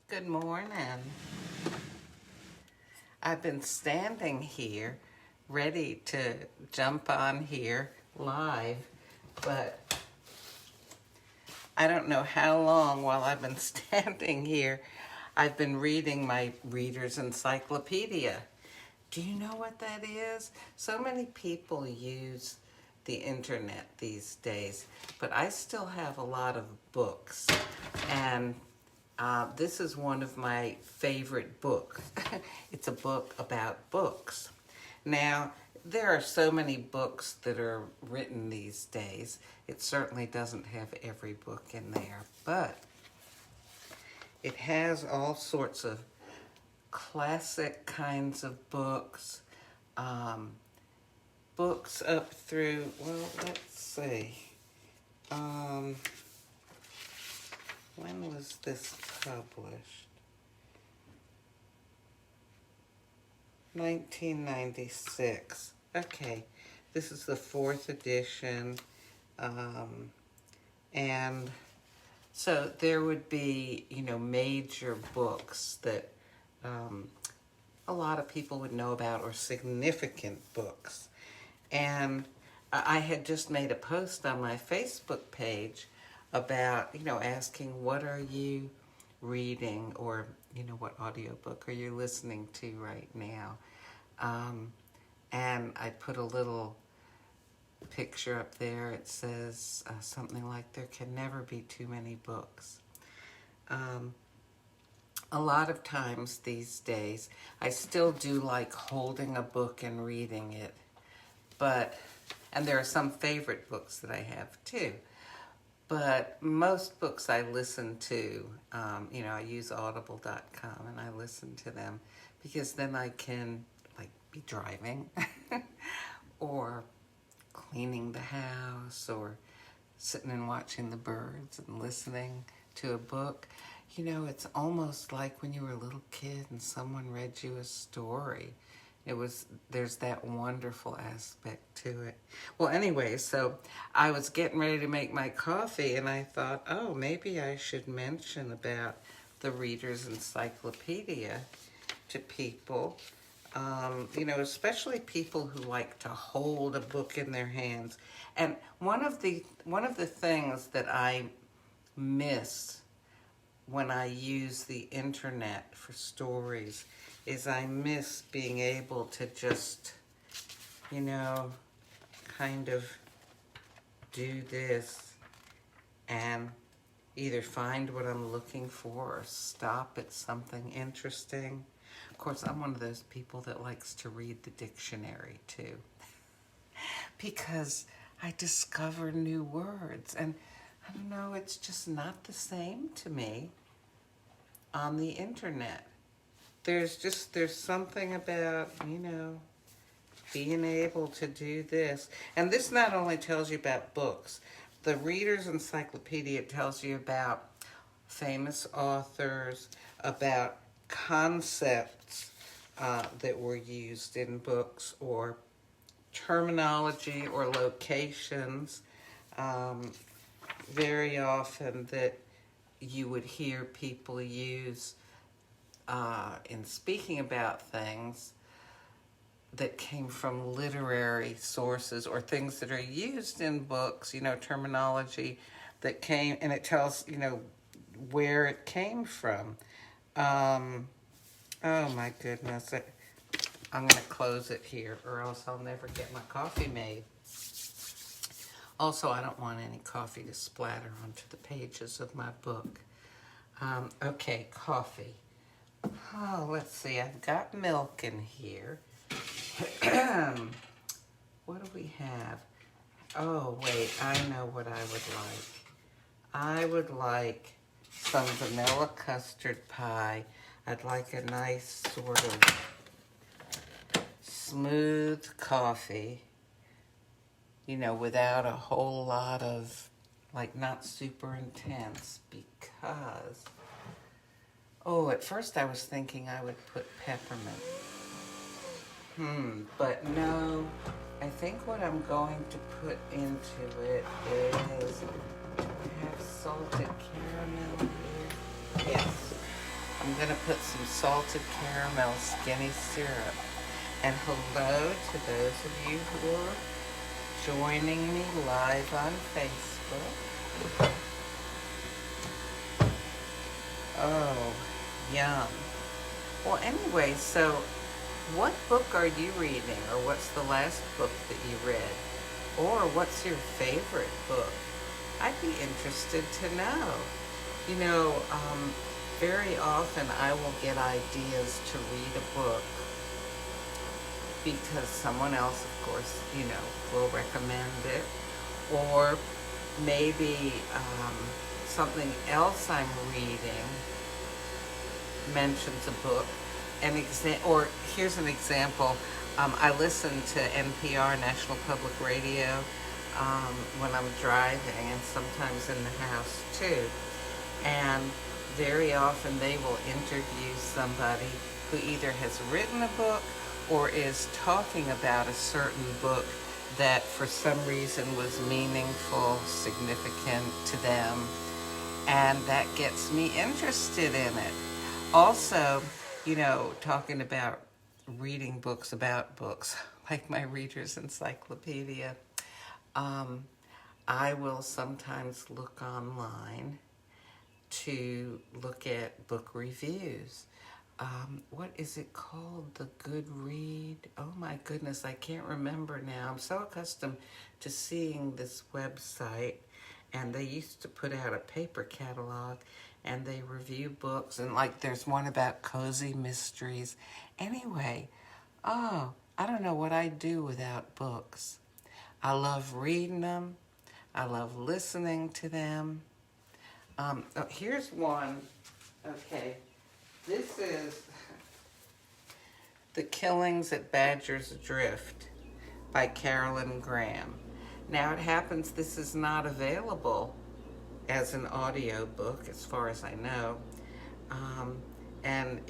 Good morning. I've been standing here ready to jump on here live, but I don't know how long while I've been standing here. I've been reading my Reader's Encyclopedia. Do you know what that is? So many people use the internet these days, but I still have a lot of books, and this is one of my favorite books. It's a book about books. Now, there are so many books that are written these days. It certainly doesn't have every book in there, but it has all sorts of classic kinds of books, books up through, well, let's see. When was this published? 1996. Okay, this is the 4th edition. And so there would be, major books that a lot of people would know about, or significant books. And I had just made a post on my Facebook page about, asking what are you reading, or, what audiobook are you listening to right now? And I put a little picture up there. It says something like, there can never be too many books. A lot of times these days, I still do like holding a book and reading it, and there are some favorite books that I have too. But most books I listen to, I use audible.com and I listen to them, because then I can be driving or cleaning the house, or sitting and watching the birds and listening to a book. It's almost like when you were a little kid and someone read you a story. There's that wonderful aspect to it. Well, anyway, so I was getting ready to make my coffee, and I thought, oh, maybe I should mention about the Reader's Encyclopedia to people, especially people who like to hold a book in their hands. And one of the things that I miss when I use the internet for stories is I miss being able to just, kind of do this and either find what I'm looking for or stop at something interesting. Of course, I'm one of those people that likes to read the dictionary too, because I discover new words, and I don't know, it's just not the same to me on the internet. There's something about, being able to do this. And this not only tells you about books. The Reader's Encyclopedia tells you about famous authors, about concepts that were used in books, or terminology or locations. Very often that you would hear people use in speaking about things that came from literary sources, or things that are used in books, terminology that came, and it tells, where it came from. Oh my goodness. I'm going to close it here, or else I'll never get my coffee made. Also, I don't want any coffee to splatter onto the pages of my book. Okay, coffee. Oh, let's see. I've got milk in here. What do we have? Oh, wait. I know what I would like. I would like some vanilla custard pie. I'd like a nice sort of smooth coffee, without a whole lot of, not super intense, because, at first I was thinking I would put peppermint. But no, I think what I'm going to put into it is, I have salted caramel here. Yes, I'm going to put some salted caramel skinny syrup. And hello to those of you who are joining me live on Facebook. Oh, yum. Well, anyway, so what book are you reading, or what's the last book that you read? Or what's your favorite book? I'd be interested to know. You know, very often I will get ideas to read a book because someone else, of course, you know, will recommend it. Or maybe something else I'm reading mentions a book. Or here's an example. I listen to NPR, National Public Radio, when I'm driving, and sometimes in the house too. And very often they will interview somebody who either has written a book or is talking about a certain book that for some reason was meaningful, significant to them, and that gets me interested in it. Also, you know, talking about reading books about books, like my Reader's Encyclopedia, I will sometimes look online to look at book reviews. What is it called? The Good Read? Oh my goodness, I can't remember now. I'm so accustomed to seeing this website, and they used to put out a paper catalog, and they review books, and like there's one about cozy mysteries. Anyway, I don't know what I'd do without books. I love reading them. I love listening to them. Here's one. Okay, this is The Killings at Badger's Drift by Carolyn Graham. Now it happens this is not available as an audio book, as far as I know. And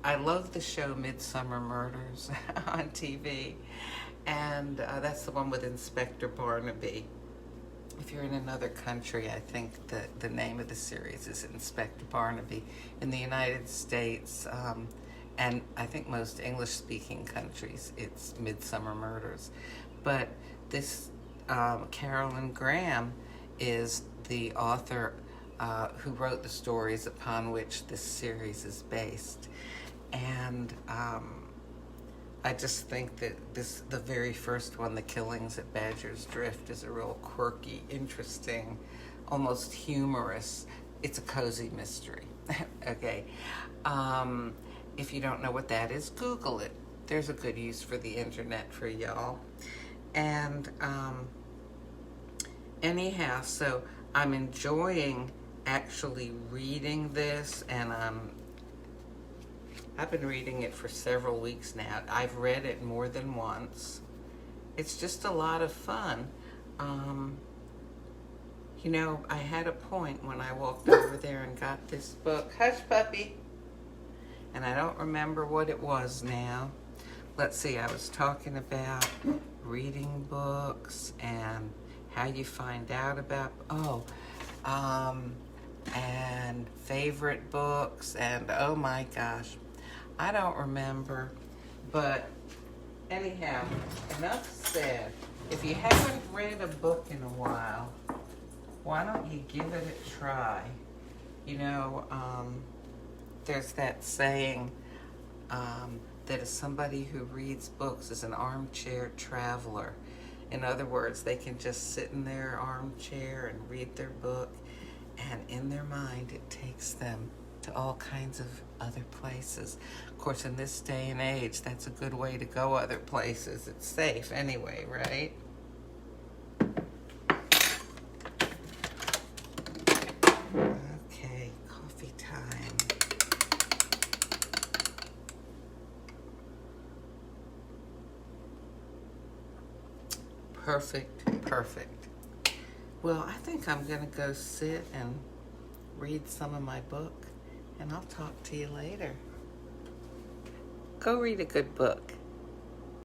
I love the show Midsummer Murders on TV. And that's the one with Inspector Barnaby. If you're in another country, I think the name of the series is Inspector Barnaby. In the United States, and I think most English-speaking countries, it's Midsummer Murders. But this Carolyn Graham is the author who wrote the stories upon which this series is based. And I just think that the very first one, The Killings at Badger's Drift, is a real quirky, interesting, almost humorous. It's a cozy mystery. Okay. If you don't know what that is, Google it. There's a good use for the internet for y'all. And anyhow, so I'm enjoying actually reading this, and I've been reading it for several weeks now. I've read it more than once. It's just a lot of fun. You know, I had a point when I walked over there and got this book. Hush, puppy. And I don't remember what it was now. Let's see, I was talking about reading books and how you find out about, and favorite books, and oh my gosh, I don't remember. But anyhow, enough said. If you haven't read a book in a while, why don't you give it a try? You know, there's that saying that somebody who reads books is an armchair traveler. In other words, they can just sit in their armchair and read their book, and in their mind it takes them to all kinds of other places. Of course, in this day and age, that's a good way to go other places. It's safe anyway, right? Okay, coffee time. Perfect. Well, I think I'm going to go sit and read some of my book, and I'll talk to you later. Go read a good book.